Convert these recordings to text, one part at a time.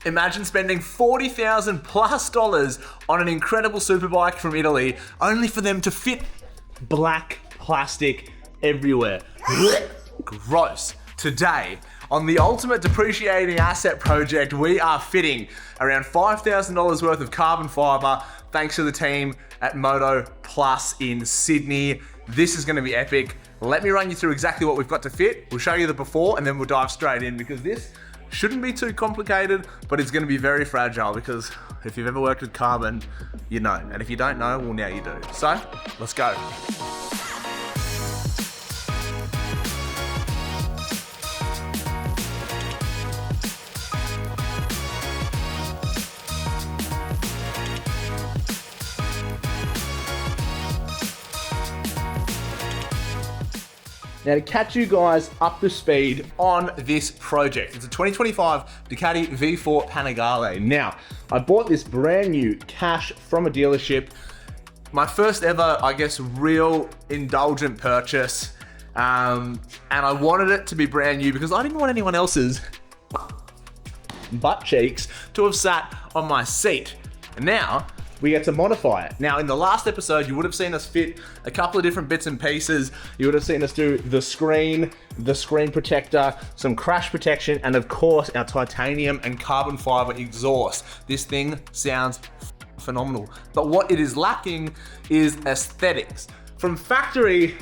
Imagine spending $40,000 plus on an incredible superbike from Italy, only for them to fit black plastic everywhere. Gross. Today, on the ultimate depreciating asset project, we are fitting around $5,000 worth of carbon fiber, thanks to the team at Moto Plus in Sydney. This is going to be epic. Let me run you through exactly what we've got to fit. We'll show you the before and then we'll dive straight in, because this shouldn't be too complicated, but it's going to be very fragile, because if you've ever worked with carbon, you know. And if you don't know, well, now you do. So, let's go. Now, to catch you guys up to speed on this project, it's a 2025 Ducati V4 Panigale. Now, I bought this brand new cash from a dealership. My first ever, I guess, real indulgent purchase. And I wanted it to be brand new because I didn't want anyone else's butt cheeks to have sat on my seat. And now, we get to modify it. Now, in the last episode, you would have seen us fit a couple of different bits and pieces. You would have seen us do the screen protector, some crash protection, and of course, our titanium and carbon fiber exhaust. This thing sounds phenomenal. But what it is lacking is aesthetics. From factory,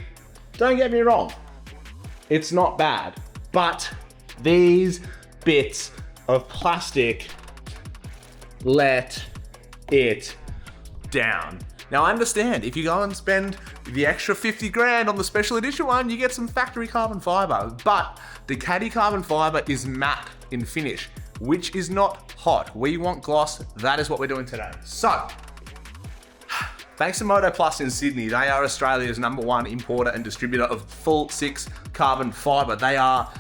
don't get me wrong, it's not bad. But these bits of plastic let it down. Now, I understand if you go and spend the extra 50 grand on the special edition one, you get some factory carbon fiber, but Ducati carbon fiber is matte in finish, which is not hot. We want gloss. That is what we're doing today. So, thanks to Moto Plus in Sydney, they are Australia's #1 importer and distributor of full 6 carbon fiber. They are,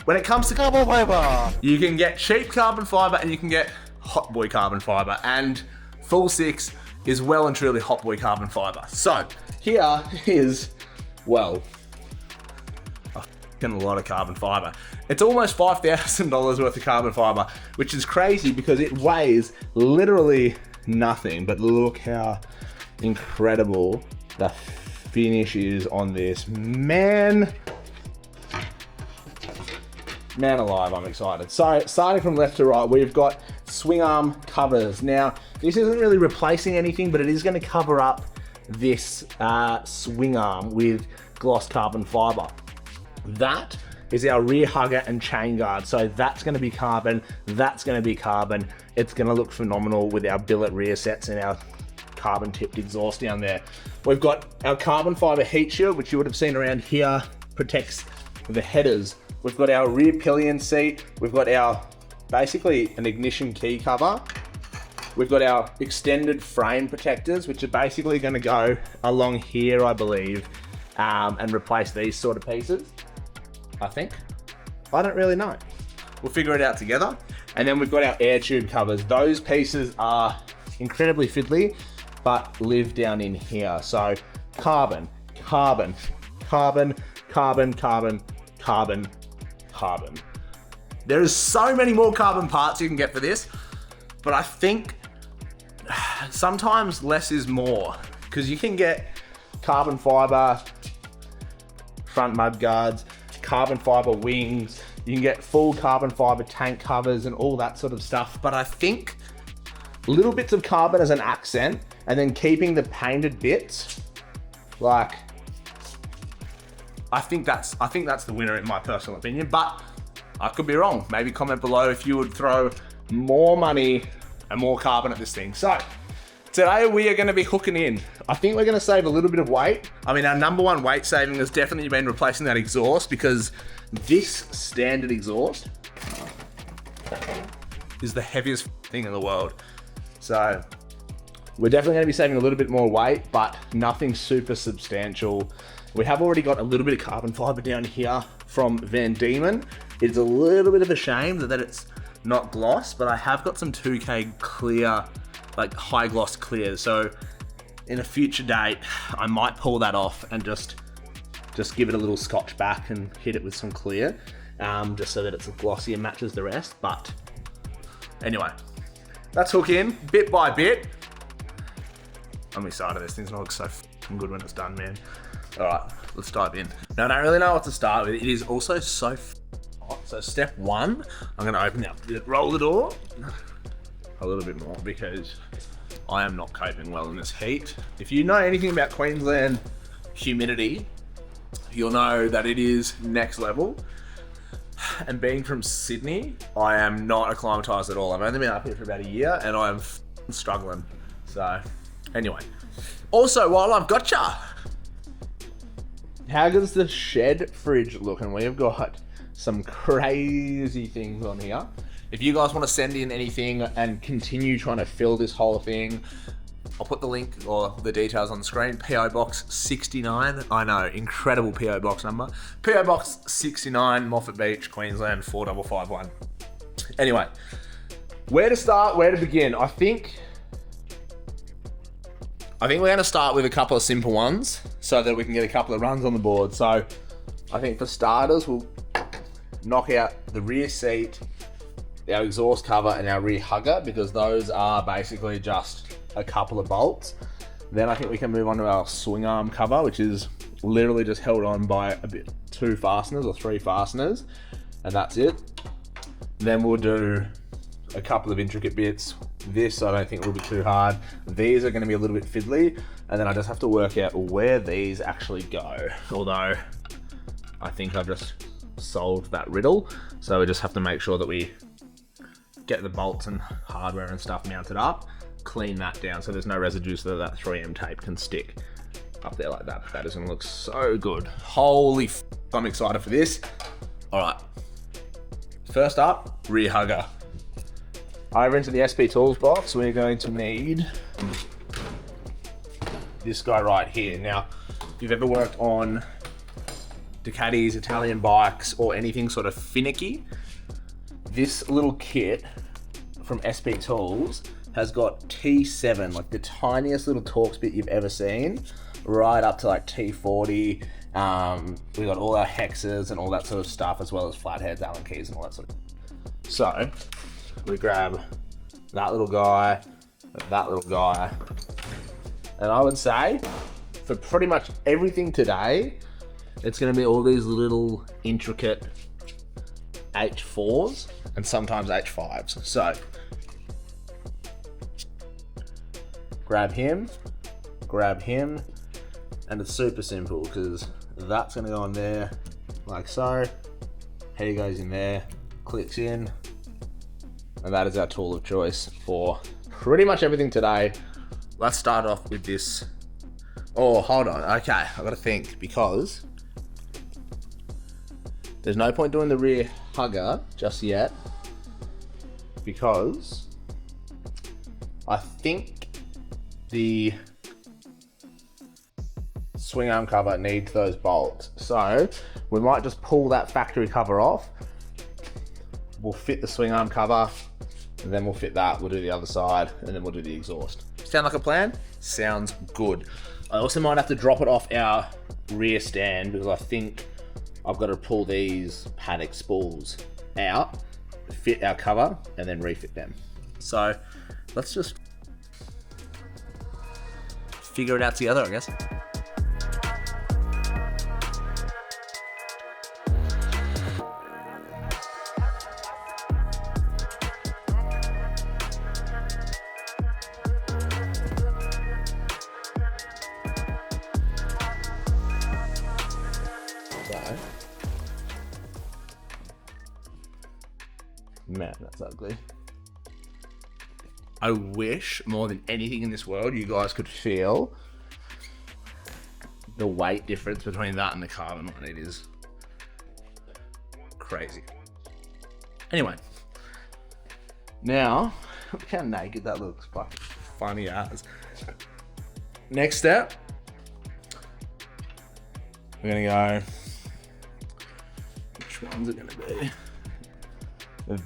when it comes to carbon fiber, you can get cheap carbon fiber and you can get hot boy carbon fiber, and full 6 is well and truly hot boy carbon fiber. So here is, well, a lot of carbon fiber. It's almost $5,000 worth of carbon fiber, which is crazy because it weighs literally nothing. But look how incredible the finish is on this. Man alive, I'm excited. So, starting from left to right, we've got Swingarm covers. Now, this isn't really replacing anything, but it is going to cover up this Swingarm with gloss carbon fiber. That is our rear hugger and chain guard. So that's going to be carbon, that's going to be carbon. It's going to look phenomenal with our billet rear sets and our carbon tipped exhaust down there. We've got our carbon fiber heat shield, which you would have seen around here, protects the headers. We've got our rear pillion seat. We've got our, basically an ignition key cover. We've got our extended frame protectors, which are basically going to go along here, I believe, and replace these sort of pieces, I think. I don't really know. We'll figure it out together. And then we've got our air tube covers. Those pieces are incredibly fiddly, but live down in here. So carbon, carbon, carbon, carbon, carbon, carbon, carbon. There is so many more carbon parts you can get for this, but I think sometimes less is more, because you can get carbon fiber front mud guards, carbon fiber wings, you can get full carbon fiber tank covers and all that sort of stuff. But I think little bits of carbon as an accent and then keeping the painted bits, like, I think that's the winner in my personal opinion, but I could be wrong. Maybe comment below if you would throw more money and more carbon at this thing. So today we are going to be hooking in. I think we're going to save a little bit of weight. I mean, our #1 weight saving has definitely been replacing that exhaust, because this standard exhaust is the heaviest thing in the world. So we're definitely going to be saving a little bit more weight, but nothing super substantial. We have already got a little bit of carbon fiber down here from Van Diemen. It's a little bit of a shame that it's not gloss, but I have got some 2K clear, like high gloss clear. So in a future date, I might pull that off and just give it a little scotch back and hit it with some clear, just so that it's glossy and matches the rest. But Anyway, let's hook in bit by bit. I'm excited. This thing's gonna look so f***ing good when it's done, man. All right, let's dive in. Now, I don't really know what to start with. It is also so hot. So step one, I'm gonna open up, roll the door a little bit more because I am not coping well in this heat. If you know anything about Queensland humidity, you'll know that it is next level. And being from Sydney, I am not acclimatized at all. I've only been up here for about a year and I'm struggling. So anyway, also while I've got ya, how does the shed fridge look? And we've got some crazy things on here. If you guys want to send in anything and continue trying to fill this whole thing, I'll put the link or the details on the screen. PO Box 69. I know, incredible PO Box number. PO Box 69, Moffat Beach, Queensland 4551. Anyway, where to start, where to begin? I think we're going to start with a couple of simple ones so that we can get a couple of runs on the board. So I think for starters, we'll knock out the rear seat, our exhaust cover, and our rear hugger, because those are basically just a couple of bolts. Then I think we can move on to our swing arm cover, which is literally just held on by two fasteners or three fasteners, and that's it. Then we'll do a couple of intricate bits. This I don't think will be too hard. These are going to be a little bit fiddly, and then I just have to work out where these actually go. Although I think I've just solved that riddle, so we just have to make sure that we get the bolts and hardware and stuff mounted up, clean that down so there's no residue, so that 3M tape can stick up there like that. That is going to look so good. Holy f***, I'm excited for this. All right, first up, rear hugger. Over into the SP Tools box, we're going to need this guy right here. Now, if you've ever worked on Ducatis, Italian bikes, or anything sort of finicky, this little kit from SP Tools has got T7, like the tiniest little Torx bit you've ever seen, right up to like T40. We've got all our hexes and all that sort of stuff, as well as flatheads, Allen keys, and all that sort of. So we grab that little guy, and I would say for pretty much everything today, it's going to be all these little intricate H4s and sometimes H5s. So grab him, and it's super simple because that's going to go on there like so. He goes in there, clicks in, and that is our tool of choice for pretty much everything today. Let's start off with this. Oh, hold on. Okay, I've got to think, because there's no point doing the rear hugger just yet, because I think the swing arm cover needs those bolts. So we might just pull that factory cover off. We'll fit the swing arm cover, and then we'll fit that. We'll do the other side, and then we'll do the exhaust. Sound like a plan? Sounds good. I also might have to drop it off our rear stand, because I think I've got to pull these paddock spools out, fit our cover, and then refit them. So let's just figure it out together, I guess. Man, that's ugly. I wish more than anything in this world you guys could feel the weight difference between that and the carbon one. It is crazy. Anyway, now look how naked that looks. Fucking funny as. Next step, we're gonna go. Which one's it gonna be?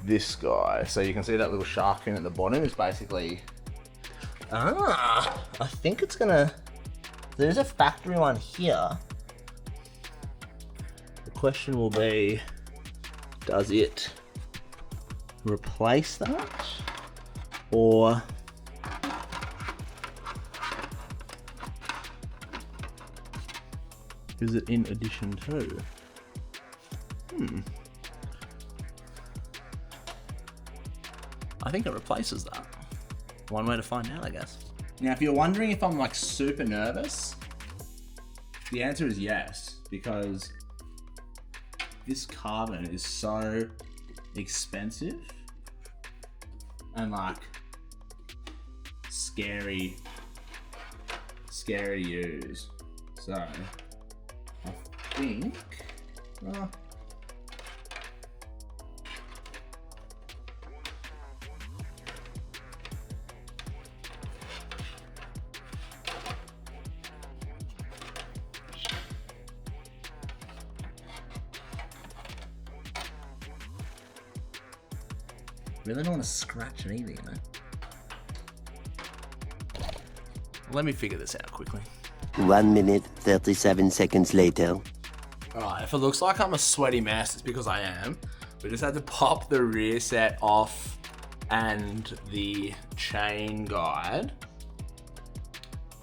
This guy. So you can see that little shark fin at the bottom is basically, I think it's gonna, there's a factory one here. The question will be, does it replace that, or is it in addition to? I think it replaces that. One way to find out, I guess. Now, if you're wondering if I'm like super nervous, the answer is yes, because this carbon is so expensive and like scary to use. So I think, really don't want to scratch it either, you know. Let me figure this out quickly. 1 minute, 37 seconds later. Alright, if it looks like I'm a sweaty mess, it's because I am. We just had to pop the rear set off and the chain guide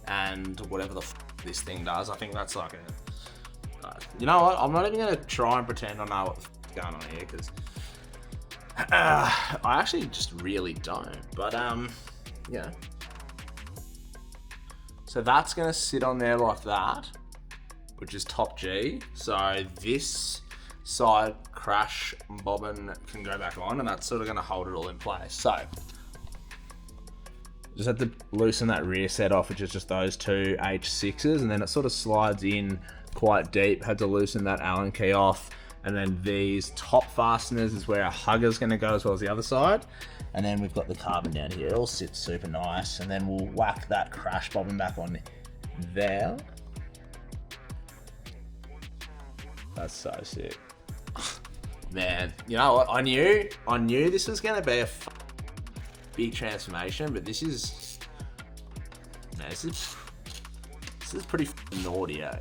and whatever the this thing does. I think that's like a... you know what? I'm not even going to try and pretend I know what the going on here, because I actually just really don't. But, yeah. So that's going to sit on there like that, which is top G. So this side crash bobbin can go back on, and that's sort of going to hold it all in place. So just have to loosen that rear set off, which is just those two H6s, and then it sort of slides in quite deep. Had to loosen that Allen key off, and then these top fasteners is where our hugger's going to go, as well as the other side. And then we've got the carbon down here. It all sits super nice, and then we'll whack that crash bobbin back on there. That's so sick. Man, you know what? I knew this was going to be a big transformation, but this is, man, this is pretty naughty, eh?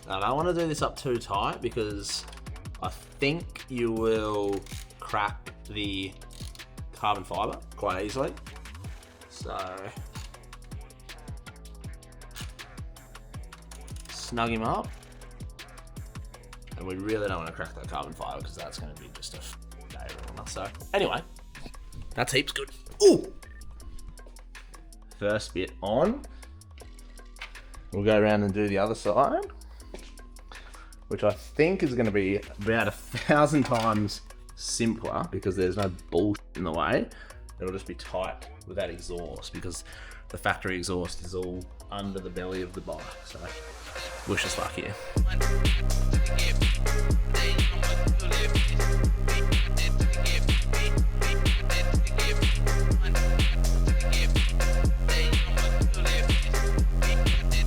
I don't want to do this up too tight, because I think you will crack the carbon fiber quite easily. So snug him up, and we really don't want to crack that carbon fiber, because that's going to be just a day ruiner. So anyway, that's heaps good. Ooh, first bit on. We'll go around and do the other side, which I think is going to be about 1,000 times simpler, because there's no bullshit in the way. It'll just be tight with that exhaust, because the factory exhaust is all under the belly of the bike. So wish us luck here.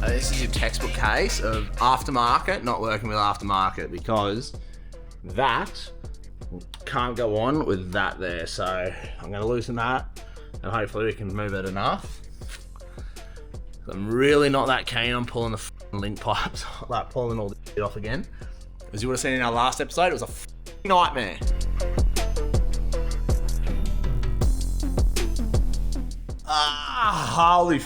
This is your textbook case of aftermarket not working with aftermarket, because that can't go on with that there. So I'm going to loosen that, and hopefully we can move it enough. I'm really not that keen on pulling the link pipes, like pulling all the shit off again. As you would have seen in our last episode, it was a nightmare. Holy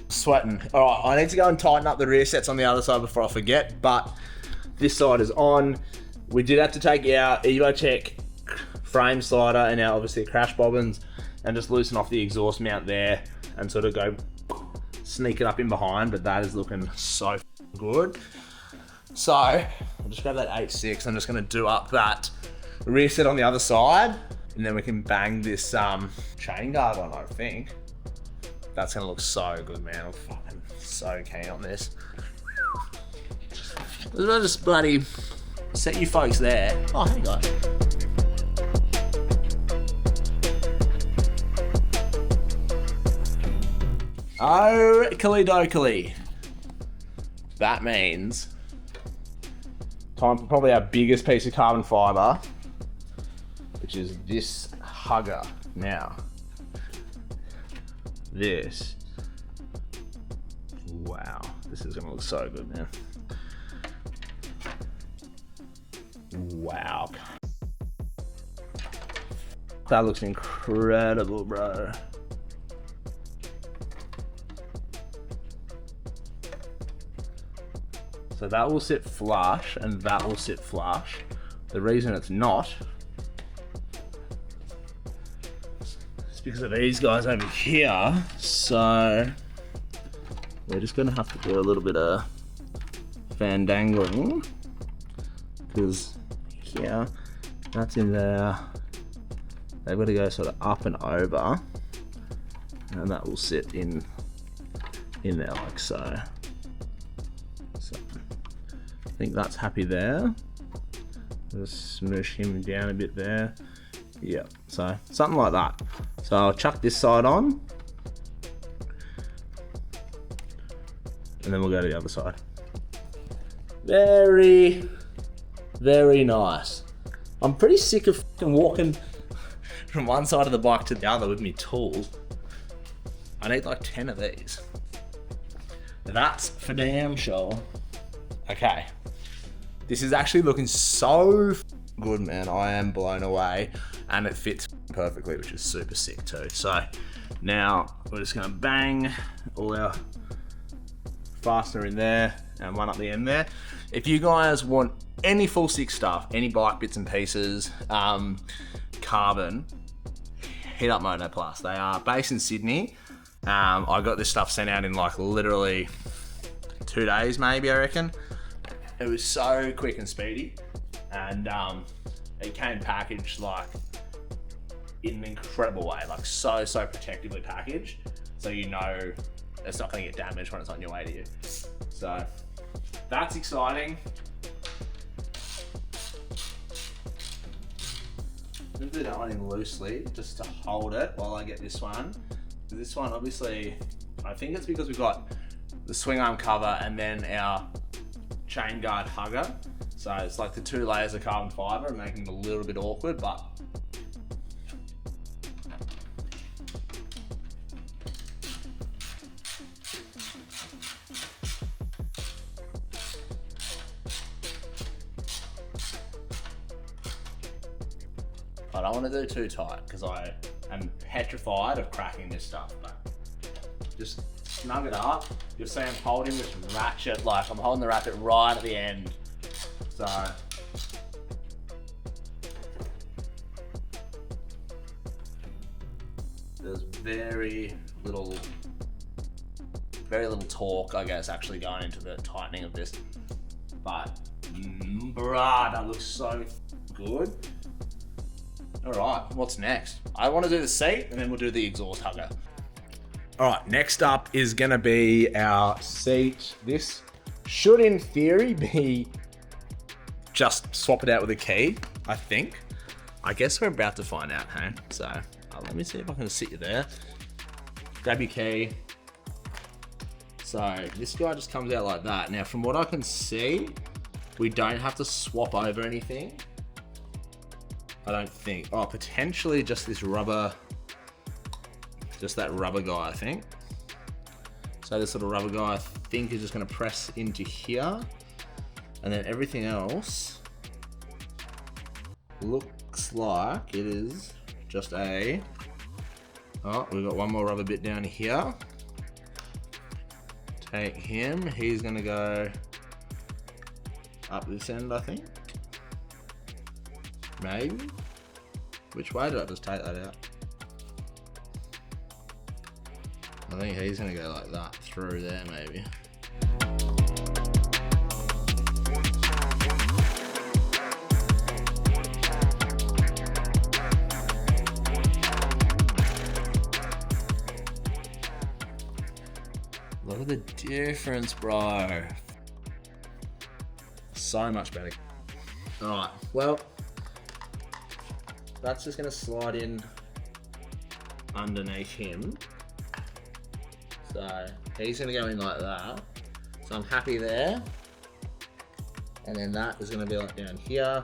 sweating. All right, I need to go and tighten up the rear sets on the other side before I forget, but this side is on. We did have to take our EvoTech frame slider and now obviously crash bobbins, and just loosen off the exhaust mount there and sort of go sneak it up in behind, but that is looking so good. So I'll just grab that H6. I'm just going to do up that rear set on the other side, and then we can bang this chain guard on, I think. That's going to look so good, man. I'm fucking so keen on this. Let's just bloody set you folks there. Oh, hey guys. Oakley dokley. That means time for probably our biggest piece of carbon fiber, which is this hugger. Now, this, wow, this is gonna look so good, man. Wow. That looks incredible, bro. So that will sit flush and that will sit flush. The reason it's not is because of these guys over here. So we're just gonna have to do a little bit of fandangling, because here, that's in there. They've got to go sort of up and over, and that will sit in there like so. I think that's happy there. Just smoosh him down a bit there. Yeah, so something like that. So I'll chuck this side on, and then we'll go to the other side. Very, very nice. I'm pretty sick of walking from one side of the bike to the other with me tools. I need like 10 of these. That's for damn sure. Okay. This is actually looking so good, man. I am blown away, and it fits perfectly, which is super sick too. So now we're just gonna bang all our fastener in there and one up the end there. If you guys want any full six stuff, any bike bits and pieces, carbon, hit up Moto Plus. They are based in Sydney. I got this stuff sent out in like literally 2 days, maybe, I reckon. It was so quick and speedy, and it came packaged like in an incredible way, like so protectively packaged, so you know it's not going to get damaged when it's on your way to you. So that's exciting. I'm going to do that one in loosely just to hold it while I get this one. This one, obviously, I think it's because we've got the Swingarm cover and then our chain guard hugger. So it's like the 2 layers of carbon fiber, making it a little bit awkward, but I don't want to do too tight because I am petrified of cracking this stuff, but just snug it up. You'll see I'm holding this ratchet, like I'm holding the ratchet right at the end. So there's very little torque, I guess, actually going into the tightening of this. But bruh, that looks so good. All right, what's next? I want to do the seat and then we'll do the exhaust hugger. All right, next up is gonna be our seat. This should, in theory, be just swap it out with a key, I think. I guess we're about to find out, hey? So let me see if I can sit you there. Grab your key. So this guy just comes out like that. Now, from what I can see, we don't have to swap over anything. I don't think. Oh, potentially just this rubber, just that rubber guy, I think. So this little rubber guy, I think, is just gonna press into here. And then everything else looks like it is just a, oh, we've got one more rubber bit down here. Take him, he's gonna go up this end, I think. Maybe? Which way did I just take that out? I think he's gonna go like that through there, maybe. Look at the difference, bro. So much better. All right, well, that's just gonna slide in underneath him. So he's gonna go in like that. So I'm happy there. And then that is gonna be like down here.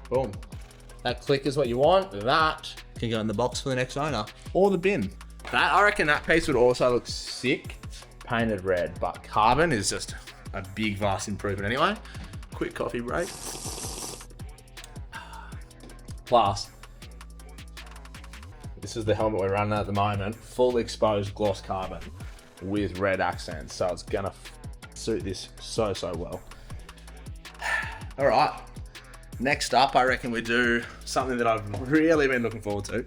Boom. That click is what you want. That can go in the box for the next owner or the bin. That, I reckon that piece would also look sick painted red, but carbon is just a big, vast improvement anyway. Quick coffee break. Plus, this is the helmet we're running at the moment, full exposed gloss carbon with red accents. So it's gonna suit this so well. All right, next up, I reckon we do something that I've really been looking forward to,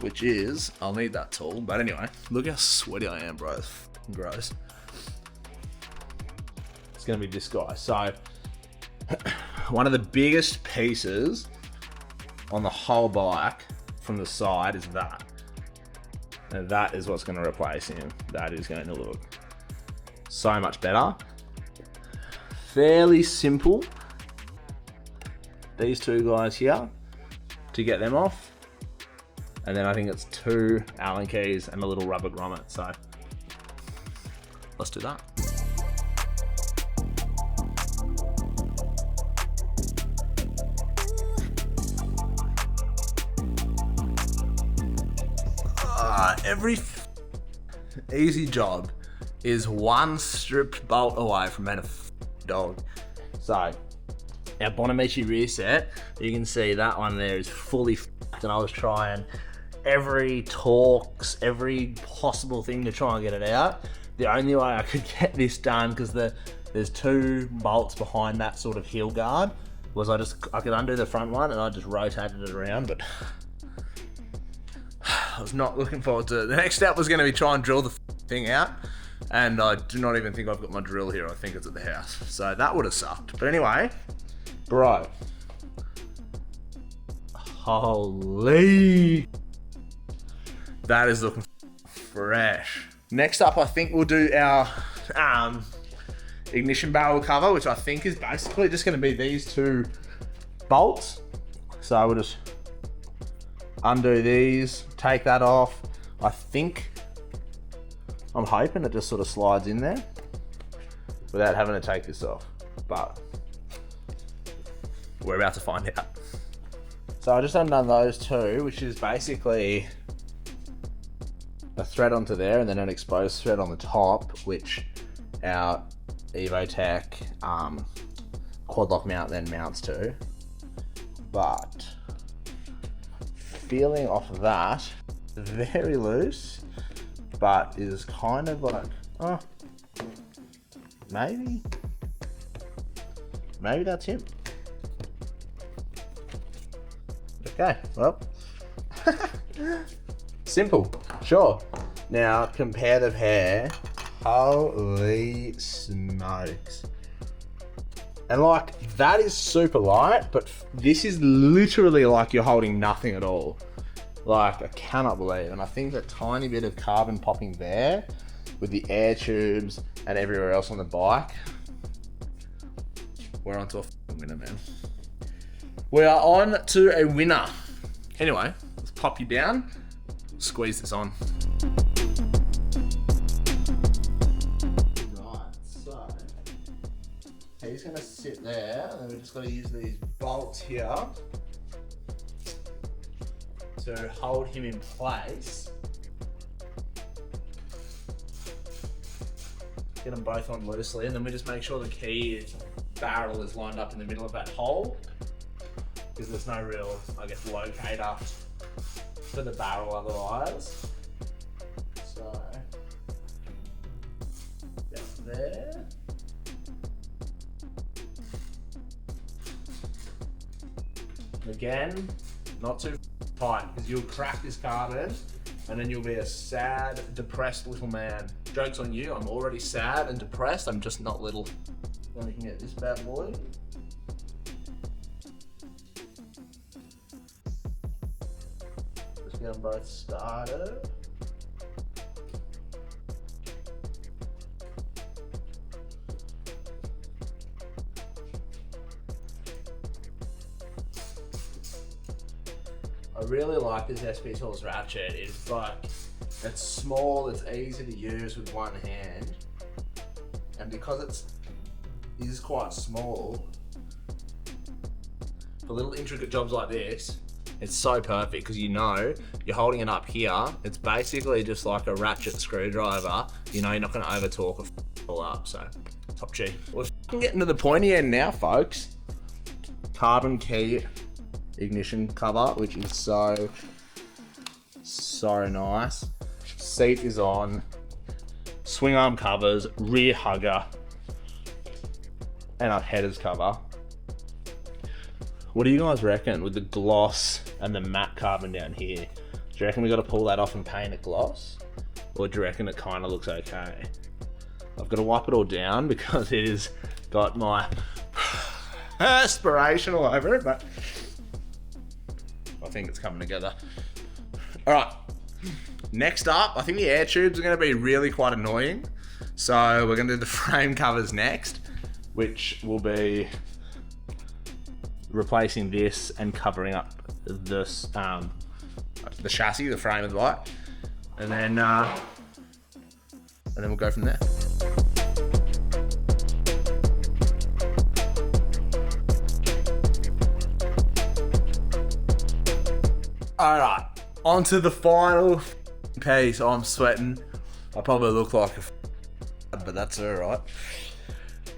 which is, I'll need that tool, but anyway, look how sweaty I am, bro. It's fucking gross. It's gonna be this guy. So, one of the biggest pieces on the whole bike from the side is that. And that is what's gonna replace him. That is going to look so much better. Fairly simple. These two guys here, to get them off. And then I think it's 2 Allen keys and a little rubber grommet. So let's do that. Every easy job is one stripped bolt away from being a dog. So our Bonamici rear set, you can see that one there is fully f***ed, and I was trying every Torx, every possible thing to try and get it out. The only way I could get this done, because there's 2 bolts behind that sort of heel guard, was I could undo the front one and I just rotated it around, but I was not looking forward to it. The next step was going to be try and drill the thing out, and I do not even think I've got my drill here. I think it's at the house, so that would have sucked. But anyway, bro, holy, that is looking fresh. Next up, I think we'll do our ignition barrel cover, which I think is basically just going to be these 2 bolts. So we'll just undo these, take that off. I'm hoping it just sort of slides in there without having to take this off, but we're about to find out. So I just undone those 2, which is basically a thread onto there and then an exposed thread on the top, which our Evotech quad lock mount then mounts to. But feeling off of that, very loose, but is kind of like, oh, maybe that's him. Okay, well, simple, sure. Now compare the pair. Holy smokes. And like, that is super light, but this is literally like you're holding nothing at all. Like, I cannot believe. And I think that tiny bit of carbon popping there with the air tubes and everywhere else on the bike, we're on to a winner, man. We are on to a winner. Anyway, let's pop you down, squeeze this on. He's going to sit there, and then we've just got to use these bolts here to hold him in place. Get them both on loosely, and then we just make sure the key barrel is lined up in the middle of that hole, because there's no real, I guess, locator for the barrel otherwise. So, that's there. Again, not too tight, because you'll crack this carbon and then you'll be a sad, depressed little man. Joke's on you, I'm already sad and depressed, I'm just not little. Then we can get this bad boy. Just get them both started. I really like this SP Tools ratchet. It's like, it's small, it's easy to use with one hand, and because it is quite small, for little intricate jobs like this, it's so perfect, because you know you're holding it up here. It's basically just like a ratchet screwdriver. You know you're not going to over torque or pull up, so top G. We're getting to the pointy end now, folks. Carbon key ignition cover, which is so nice. Seat is on. Swing arm covers, rear hugger, and our headers cover. What do you guys reckon with the gloss and the matte carbon down here? Do you reckon we got to pull that off and paint it gloss? Or do you reckon it kind of looks okay? I've got to wipe it all down because it has got my perspiration all over it, but I think it's coming together. All right, next up, I think the air tubes are going to be really quite annoying. So we're going to do the frame covers next, which will be replacing this and covering up this, the chassis, the frame of the bike, and then we'll go from there. All right, on to the final piece. I'm sweating. I probably look like but that's all right.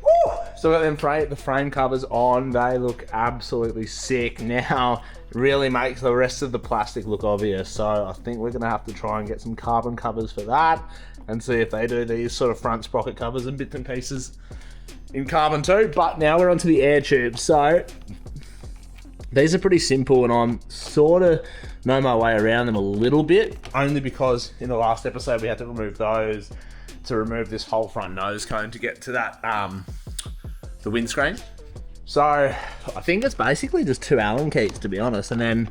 Woo! So we got the frame covers on. They look absolutely sick. Now, really makes the rest of the plastic look obvious. So I think we're gonna have to try and get some carbon covers for that and see if they do these sort of front sprocket covers and bits and pieces in carbon too. But now we're onto the air tubes. So these are pretty simple, and I'm sort of know my way around them a little bit, only because in the last episode we had to remove those to remove this whole front nose cone to get to that the windscreen. So I think it's basically just 2 Allen keys, to be honest, and then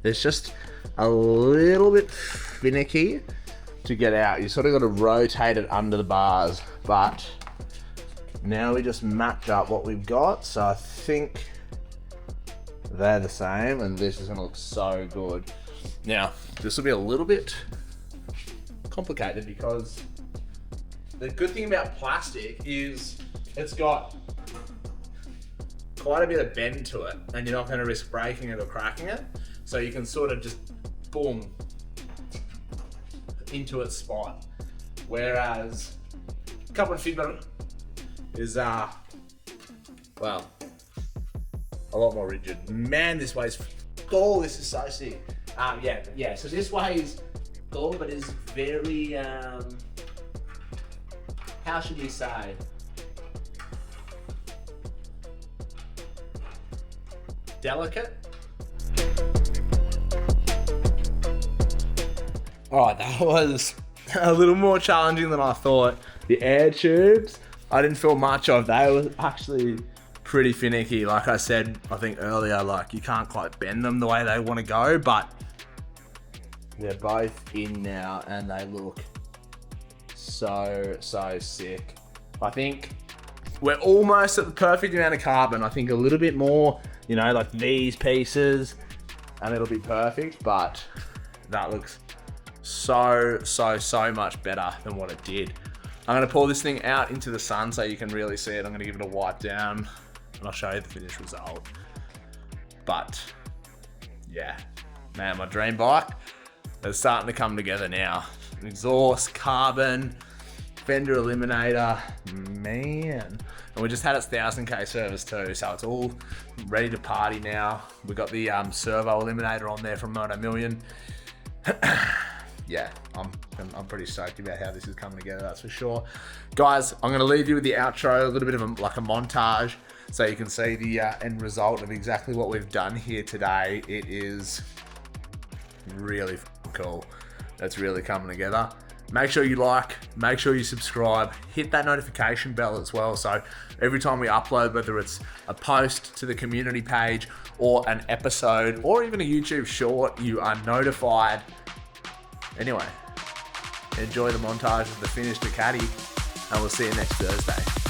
there's just a little bit finicky to get out. You sort of got to rotate it under the bars, but now we just match up what we've got. So I think they're the same, and this is gonna look so good. Now, this will be a little bit complicated because the good thing about plastic is it's got quite a bit of bend to it, and you're not gonna risk breaking it or cracking it. So you can sort of just boom into its spot. Whereas carbon fiber is well, a lot more rigid. Man, this weighs this is so sick. Yeah. So this weighs gold, but is very how should you say? Delicate. All right, that was a little more challenging than I thought. The air tubes, I didn't feel much of. They were actually pretty finicky. Like I said, I think earlier, like you can't quite bend them the way they want to go, but they're both in now and they look so sick. I think we're almost at the perfect amount of carbon. I think a little bit more, you know, like these pieces, and it'll be perfect, but that looks so much better than what it did. I'm going to pour this thing out into the sun so you can really see it. I'm going to give it a wipe down and I'll show you the finished result. But yeah, man, my dream bike is starting to come together now. Exhaust, carbon, fender eliminator, man. And we just had its 1000k service too, so it's all ready to party now. We got the servo eliminator on there from Moto Million. Yeah, I'm pretty stoked about how this is coming together, that's for sure. Guys, I'm gonna leave you with the outro, a little bit of a montage, so you can see the end result of exactly what we've done here today. It is really cool. It's really coming together. Make sure you like, make sure you subscribe, hit that notification bell as well, so every time we upload, whether it's a post to the community page or an episode or even a YouTube short, you are notified. Anyway, enjoy the montage of the finished Ducati, and we'll see you next Thursday.